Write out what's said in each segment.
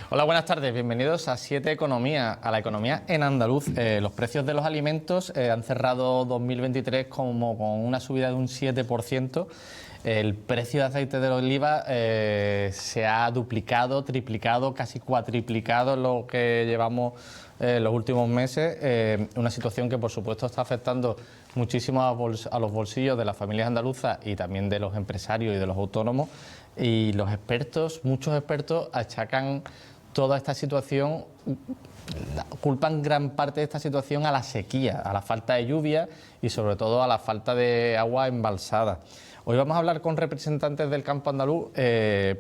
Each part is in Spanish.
Hola, buenas tardes. Bienvenidos a 7 Economía, a la economía en andaluz. Los precios de los alimentos han cerrado 2023 como con una subida de un 7%. El precio de aceite de oliva se ha duplicado, triplicado, casi cuatriplicado en lo que llevamos los últimos meses. Una situación que, por supuesto, está afectando muchísimo a los bolsillos de las familias andaluzas y también de los empresarios y de los autónomos. Y los expertos, muchos expertos, achacan toda esta situación, culpan gran parte de esta situación a la sequía, a la falta de lluvia y sobre todo a la falta de agua embalsada. Hoy vamos a hablar con representantes del campo andaluz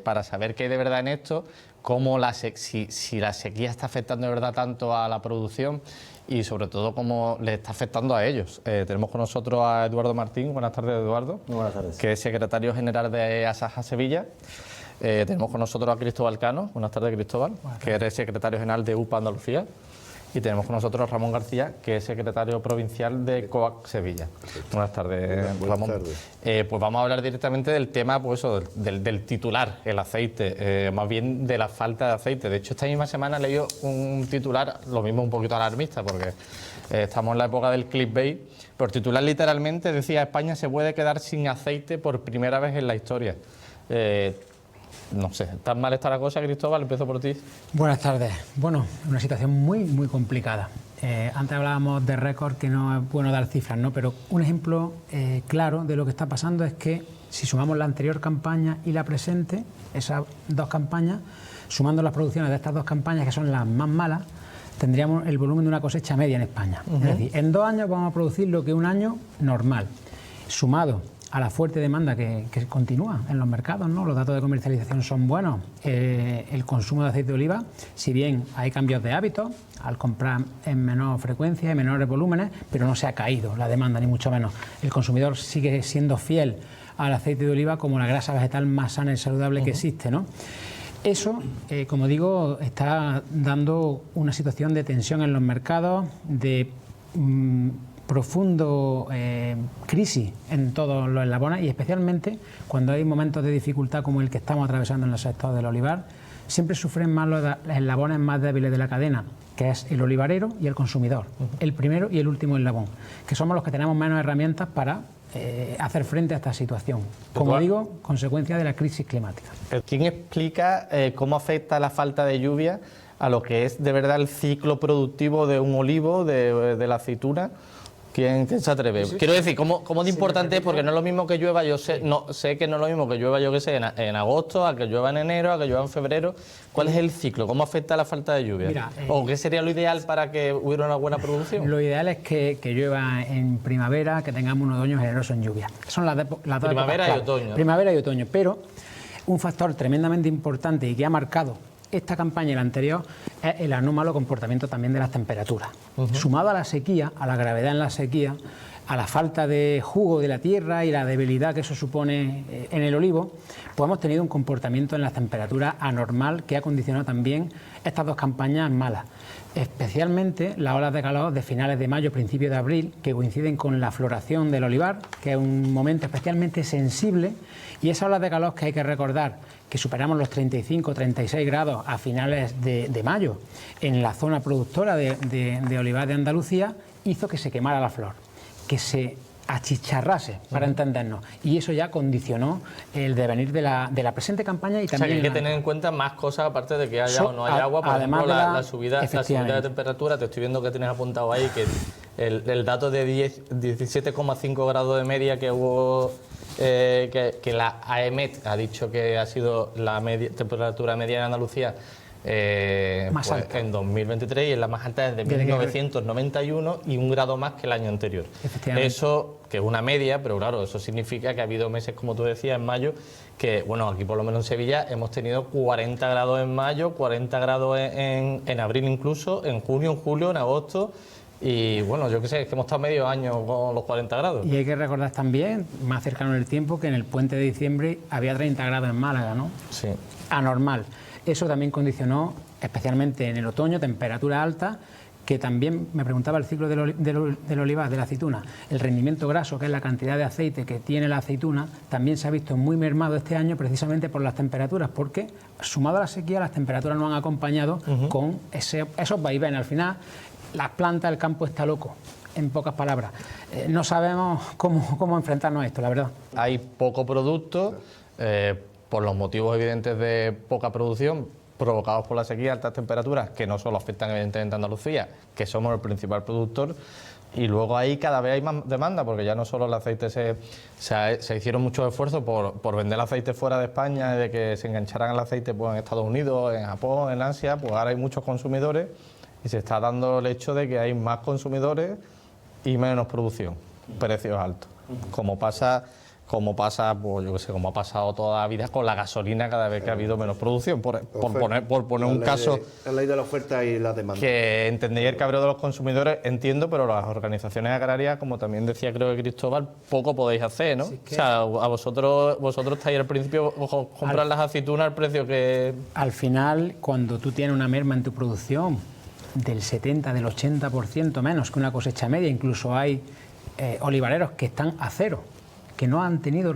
para saber qué hay de verdad en esto, cómo si la sequía está afectando de verdad tanto a la producción y sobre todo cómo le está afectando a ellos. Tenemos con nosotros a Eduardo Martín. Buenas tardes, Eduardo. Muy buenas tardes. Que es secretario general de Asaja Sevilla. Tenemos con nosotros a Cristóbal Cano. Buenas tardes, Cristóbal. Que eres secretario general de UPA Andalucía. Y tenemos con nosotros a Ramón García, que es secretario provincial de COAC Sevilla. Buenas tardes, Ramón. Pues vamos a hablar directamente del tema, pues eso, del titular, el aceite, más bien de la falta de aceite. De hecho, esta misma semana he leído un titular, lo mismo un poquito alarmista, porque estamos en la época del clickbait, pero el titular literalmente decía: España se puede quedar sin aceite por primera vez en la historia. No sé, ¿tan mal está la cosa, Cristóbal? Empiezo por ti. Buenas tardes. Bueno, una situación muy complicada. Antes hablábamos de récord, que no es bueno dar cifras, ¿no? Pero un ejemplo claro de lo que está pasando es que si sumamos la anterior campaña y la presente, esas dos campañas, sumando las producciones de estas dos campañas, que son las más malas, tendríamos el volumen de una cosecha media en España. Es decir, en 2 años vamos a producir lo que un año normal, sumado a la fuerte demanda que continúa en los mercados, ¿no? Los datos de comercialización son buenos. El consumo de aceite de oliva, si bien hay cambios de hábitos al comprar en menor frecuencia y menores volúmenes, pero no se ha caído la demanda, ni mucho menos. El consumidor sigue siendo fiel al aceite de oliva como la grasa vegetal más sana y saludable que existe, ¿no? Eso, como digo, está dando una situación de tensión en los mercados, de profundo crisis en todos los eslabones, y especialmente cuando hay momentos de dificultad como el que estamos atravesando en el sector del olivar, siempre sufren más los eslabones más débiles de la cadena, que es el olivarero y el consumidor, el primero y el último eslabón, que somos los que tenemos menos herramientas para hacer frente a esta situación, como digo, consecuencia de la crisis climática. ¿Quién explica cómo afecta la falta de lluvia a lo que es de verdad el ciclo productivo de un olivo, de la aceituna? ¿Quién se atreve? Sí. Quiero decir, ¿cómo de importante es? Porque no es lo mismo que llueva, sé que no es lo mismo que llueva, yo qué sé, en agosto, a que llueva en enero, a que llueva en febrero. ¿Cuál es el ciclo? ¿Cómo afecta la falta de lluvia? Mira, ¿o qué sería lo ideal para que hubiera una buena producción? Lo ideal es que llueva en primavera, que tengamos un otoño generoso en lluvia. Son las primavera y otoño. Primavera y otoño, pero un factor tremendamente importante y que ha marcado esta campaña y la anterior es el anómalo comportamiento también de las temperaturas. Sumado a la sequía, a la gravedad en la sequía, a la falta de jugo de la tierra y la debilidad que eso supone en el olivo, pues hemos tenido un comportamiento en las temperaturas anormal que ha condicionado también estas dos campañas malas. Especialmente las olas de calor de finales de mayo, principios de abril, que coinciden con la floración del olivar, que es un momento especialmente sensible, y esas olas de calor que hay que recordar que superamos los 35-36 grados a finales de mayo en la zona productora de olivar de Andalucía, hizo que se quemara la flor, que se achicharrase, para entendernos, y eso ya condicionó el devenir de la presente campaña. Y también, o sea, que hay que tener en cuenta más cosas aparte de que haya o no haya agua. Por ejemplo, la subida de temperatura. Te estoy viendo que tienes apuntado ahí que el dato de 17,5 grados de media que hubo, que la AEMET ha dicho que ha sido la temperatura media en Andalucía más pues alta en 2023, y es la más alta desde 1991 y 1 grado más que el año anterior. Eso, que es una media, pero claro, eso significa que ha habido meses, como tú decías, en mayo, que, bueno, aquí por lo menos en Sevilla hemos tenido 40 grados en mayo, 40 grados en abril incluso, en junio, en julio, en agosto. Y bueno, yo qué sé, es que hemos estado medio año con los 40 grados. Y hay que recordar también, más cercano en el tiempo, que en el puente de diciembre había 30 grados en Málaga, ¿no? Sí. Anormal. Eso también condicionó, especialmente en el otoño, temperaturas altas que también me preguntaba el ciclo del olivar, de la aceituna, el rendimiento graso, que es la cantidad de aceite que tiene la aceituna, también se ha visto muy mermado este año precisamente por las temperaturas, porque sumado a la sequía las temperaturas no han acompañado con esos vaivenes. Al final las plantas, el campo está loco. En pocas palabras, no sabemos cómo enfrentarnos a esto, la verdad. Hay poco producto, por los motivos evidentes de poca producción, provocados por la sequía, altas temperaturas, que no solo afectan evidentemente a Andalucía, que somos el principal productor, y luego ahí cada vez hay más demanda, porque ya no solo el aceite se hicieron muchos esfuerzos por vender el aceite fuera de España, de que se engancharan el aceite pues, en Estados Unidos, en Japón, en Asia, pues ahora hay muchos consumidores y se está dando el hecho de que hay más consumidores y menos producción, precios altos, como pasa, pues yo qué sé, como ha pasado toda la vida con la gasolina cada vez que ha habido menos producción, por poner un caso. La ley de la oferta y la demanda. Que entendéis el cabreo de los consumidores, entiendo, pero las organizaciones agrarias, como también decía creo que Cristóbal, poco podéis hacer, ¿no? Sí, o sea, a vosotros estáis al principio, comprar las aceitunas al precio que... Al final, cuando tú tienes una merma en tu producción del 70, del 80% menos que una cosecha media, incluso hay olivareros que están a cero, que no han tenido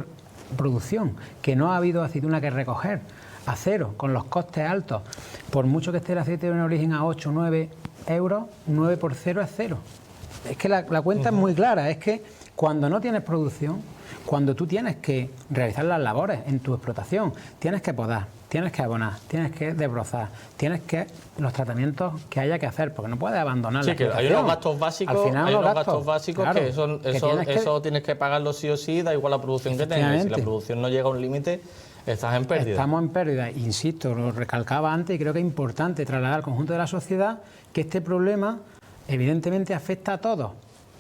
producción, que no ha habido aceituna que recoger, a cero, con los costes altos. Por mucho que esté el aceite de origen a 8 o 9 euros, 9 por 0 es cero. Es que la cuenta es muy clara, es que cuando no tienes producción, cuando tú tienes que realizar las labores en tu explotación, tienes que podar, tienes que abonar, tienes que desbrozar, tienes que los tratamientos que haya que hacer, porque no puedes abandonar la explotación. Hay unos gastos básicos, claro, que eso tienes que pagarlo sí o sí, da igual la producción que tengas. Si la producción no llega a un límite, estás en pérdida. Estamos en pérdida, insisto, lo recalcaba antes y creo que es importante trasladar al conjunto de la sociedad que este problema evidentemente afecta a todos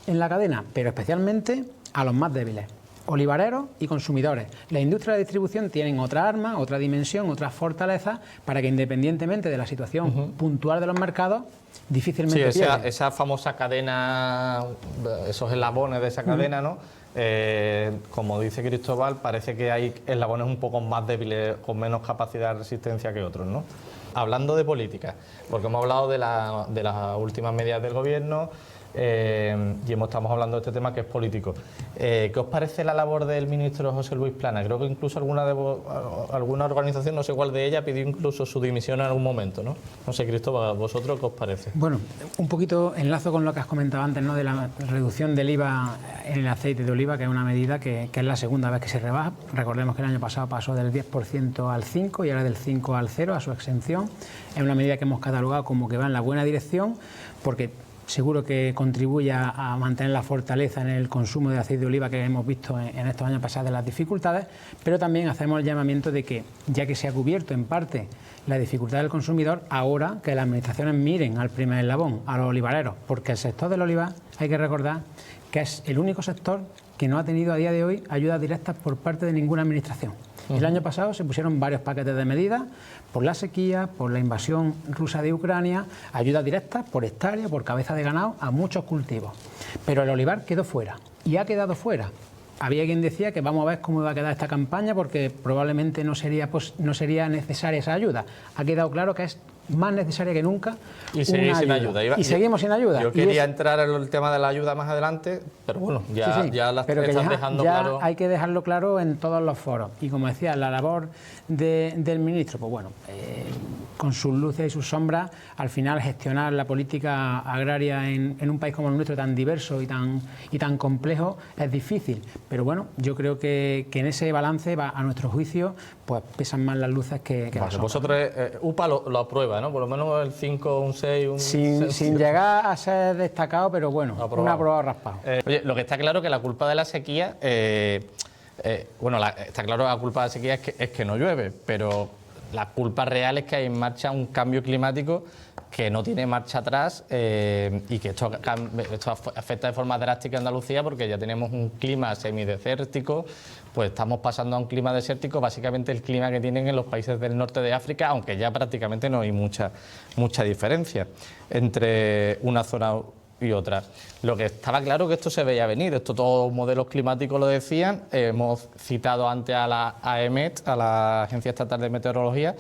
en la cadena, pero especialmente a los más débiles. Olivareros y consumidores. La industria de distribución tienen otra arma, otra dimensión, otras fortalezas para que independientemente de la situación puntual de los mercados, difícilmente pierdan. Esa famosa cadena, esos eslabones de esa cadena, ¿no? Como dice Cristóbal, parece que hay eslabones un poco más débiles, con menos capacidad de resistencia que otros, ¿no? Hablando de política, porque hemos hablado de las últimas medidas del Gobierno, y estamos hablando de este tema que es político. ¿Qué os parece la labor del ministro José Luis Planas? Creo que incluso alguna organización, no sé cuál de ellas, pidió incluso su dimisión en algún momento, ¿no? No sé, Cristóbal, ¿vosotros qué os parece? Bueno, un poquito enlazo con lo que has comentado antes, ¿no? De la reducción del IVA en el aceite de oliva, que es una medida que es la segunda vez que se rebaja. Recordemos que el año pasado pasó del 10% al 5% y ahora del 5% al 0% a su exención. Es una medida que hemos catalogado como que va en la buena dirección, porque seguro que contribuye a mantener la fortaleza en el consumo de aceite de oliva que hemos visto en estos años pasados de las dificultades, pero también hacemos el llamamiento de que, ya que se ha cubierto en parte la dificultad del consumidor, ahora que las administraciones miren al primer eslabón, a los olivareros, porque el sector del olivar, hay que recordar que es el único sector que no ha tenido a día de hoy ayudas directas por parte de ninguna administración. El año pasado se pusieron varios paquetes de medidas por la sequía, por la invasión rusa de Ucrania, ayudas directas por hectárea, por cabeza de ganado a muchos cultivos. Pero el olivar quedó fuera y ha quedado fuera. Había quien decía que vamos a ver cómo iba a quedar esta campaña porque probablemente no sería necesaria esa ayuda. Ha quedado claro que es más necesaria que nunca. Y seguimos sin ayuda. Seguimos sin ayuda. Yo quería entrar en el tema de la ayuda más adelante, pero bueno, ya la están dejando claro. Hay que dejarlo claro en todos los foros. Y como decía, la labor del ministro, pues bueno, con sus luces y sus sombras, al final gestionar la política agraria en un país como el nuestro, tan diverso y tan complejo, es difícil. Pero bueno, yo creo que en ese balance, a nuestro juicio, pues pesan más las luces que las sombras. Vosotros, UPA lo aprueba, ¿no? Por lo menos el 5, un 6, sin llegar a ser destacado, pero bueno, un aprobado raspado. Oye, lo que está claro es que la culpa de la sequía, está claro que la culpa de la sequía es que no llueve, pero la culpa real es que hay en marcha un cambio climático que no tiene marcha atrás y que esto afecta de forma drástica a Andalucía porque ya tenemos un clima semidesértico, pues estamos pasando a un clima desértico, básicamente el clima que tienen en los países del norte de África, aunque ya prácticamente no hay mucha diferencia entre una zona y otra. Lo que estaba claro que esto se veía venir, esto todos los modelos climáticos lo decían, hemos citado antes a la AEMET, a la Agencia Estatal de Meteorología,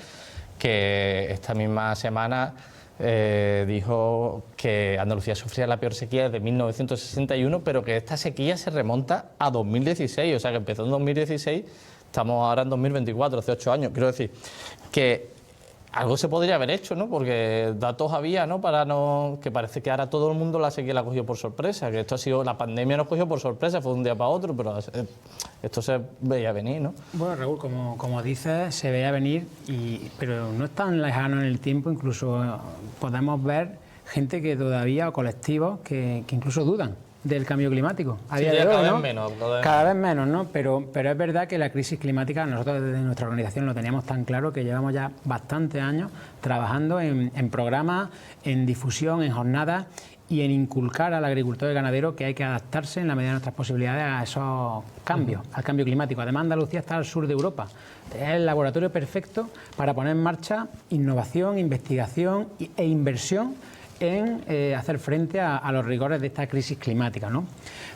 que esta misma semana dijo que Andalucía sufría la peor sequía desde 1961, pero que esta sequía se remonta a 2016, o sea que empezó en 2016, estamos ahora en 2024, hace 8 años. Quiero decir que algo se podría haber hecho, ¿no? Porque datos había, ¿no? Para no, que parece que ahora todo el mundo la sequía la cogió por sorpresa, que esto ha sido, la pandemia nos cogió por sorpresa, fue de un día para otro, pero esto se veía venir, ¿no? Bueno, Raúl, como dices, se veía venir, pero no es tan lejano en el tiempo, incluso podemos ver gente que todavía, o colectivos, que incluso dudan del cambio climático. A día de hoy, cada ¿no? vez menos. Cada vez menos, ¿no? Pero es verdad que la crisis climática, nosotros desde nuestra organización lo teníamos tan claro que llevamos ya bastantes años trabajando en programas, en difusión, en jornadas y en inculcar al agricultor y ganadero que hay que adaptarse en la medida de nuestras posibilidades a esos cambios, al cambio climático. Además, Andalucía está al sur de Europa. Es el laboratorio perfecto para poner en marcha innovación, investigación e inversión en hacer frente a los rigores de esta crisis climática, ¿no?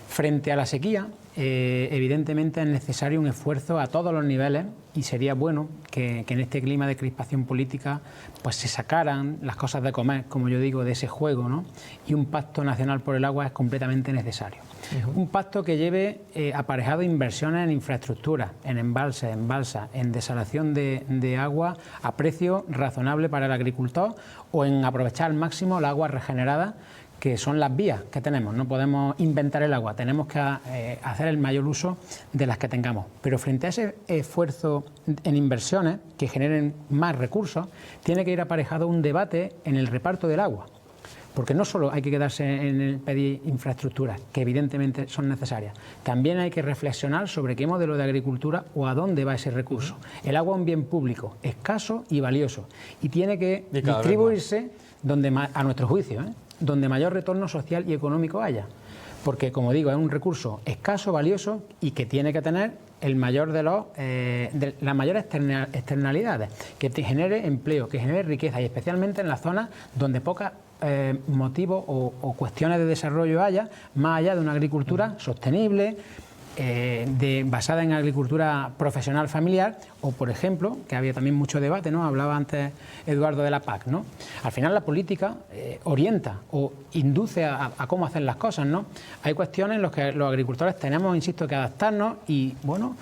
Frente a la sequía, evidentemente es necesario un esfuerzo a todos los niveles y sería bueno que en este clima de crispación política pues se sacaran las cosas de comer, como yo digo, de ese juego, ¿no? Y un pacto nacional por el agua es completamente necesario. Un pacto que lleve aparejado inversiones en infraestructuras, en embalses, en balsas, en desalación de agua a precio razonable para el agricultor o en aprovechar al máximo el agua regenerada, que son las vías que tenemos. No podemos inventar el agua, tenemos que hacer el mayor uso de las que tengamos. Pero frente a ese esfuerzo en inversiones que generen más recursos, tiene que ir aparejado un debate en el reparto del agua. Porque no solo hay que quedarse en el pedir infraestructuras, que evidentemente son necesarias, también hay que reflexionar sobre qué modelo de agricultura o a dónde va ese recurso. El agua es un bien público, escaso y valioso, y tiene que distribuirse donde, a nuestro juicio, donde mayor retorno social y económico haya. Porque, como digo, es un recurso escaso, valioso y que tiene que tener el mayor de las mayores externalidades, que te genere empleo, que genere riqueza, y especialmente en las zonas donde pocas motivos o cuestiones de desarrollo haya, más allá de una agricultura sostenible, basada en agricultura profesional familiar, o por ejemplo, que había también mucho debate, ¿no? Hablaba antes Eduardo de la PAC, ¿no? Al final la política orienta o induce a cómo hacer las cosas, ¿no? Hay cuestiones en las que los agricultores tenemos, insisto, que adaptarnos y, bueno,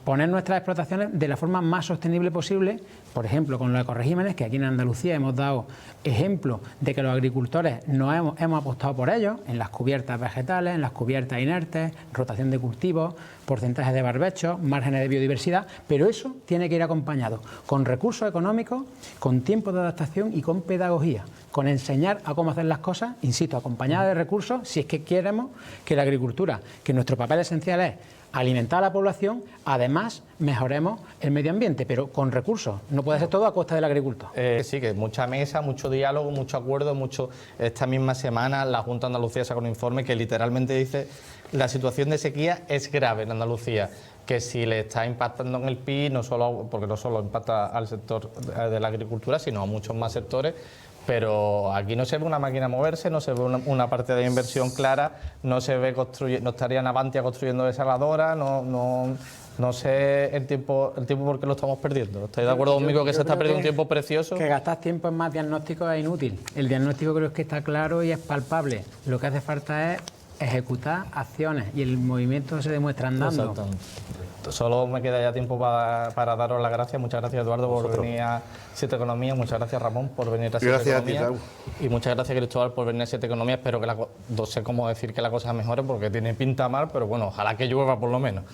poner nuestras explotaciones de la forma más sostenible posible. Por ejemplo, con los ecoregímenes, que aquí en Andalucía hemos dado ejemplo de que los agricultores hemos apostado por ellos, en las cubiertas vegetales, en las cubiertas inertes, rotación de cultivos, porcentajes de barbechos, márgenes de biodiversidad, pero eso tiene que ir acompañado con recursos económicos, con tiempo de adaptación y con pedagogía, con enseñar a cómo hacer las cosas, insisto, acompañada de recursos, si es que queremos que la agricultura, que nuestro papel esencial es alimentar a la población, además mejoremos el medio ambiente, pero con recursos. No puede ser todo a costa del agricultor. Sí, que mucha mesa, mucho diálogo, mucho acuerdo, Esta misma semana la Junta de Andalucía sacó un informe que literalmente dice la situación de sequía es grave en Andalucía, que si le está impactando en el PIB, porque no solo impacta al sector de la agricultura, sino a muchos más sectores. Pero aquí no se ve una máquina moverse, no se ve una parte de inversión clara, no se ve no estaría Navantia construyendo desaladoras, no sé el tiempo por qué lo estamos perdiendo. ¿Estáis de acuerdo conmigo que se está perdiendo un tiempo precioso? Que gastar tiempo en más diagnósticos es inútil. El diagnóstico creo que está claro y es palpable. Lo que hace falta es ejecutar acciones y el movimiento se demuestra andando. Exactamente. Solo me queda ya tiempo para daros las gracias. Muchas gracias, Eduardo, por venir a Siete Economías. Muchas gracias, Ramón, por venir a Siete Economías. Y muchas gracias, Cristóbal, por venir a Siete Economías. Espero que no sé cómo decir que la cosa mejore porque tiene pinta mal, pero bueno, ojalá que llueva por lo menos.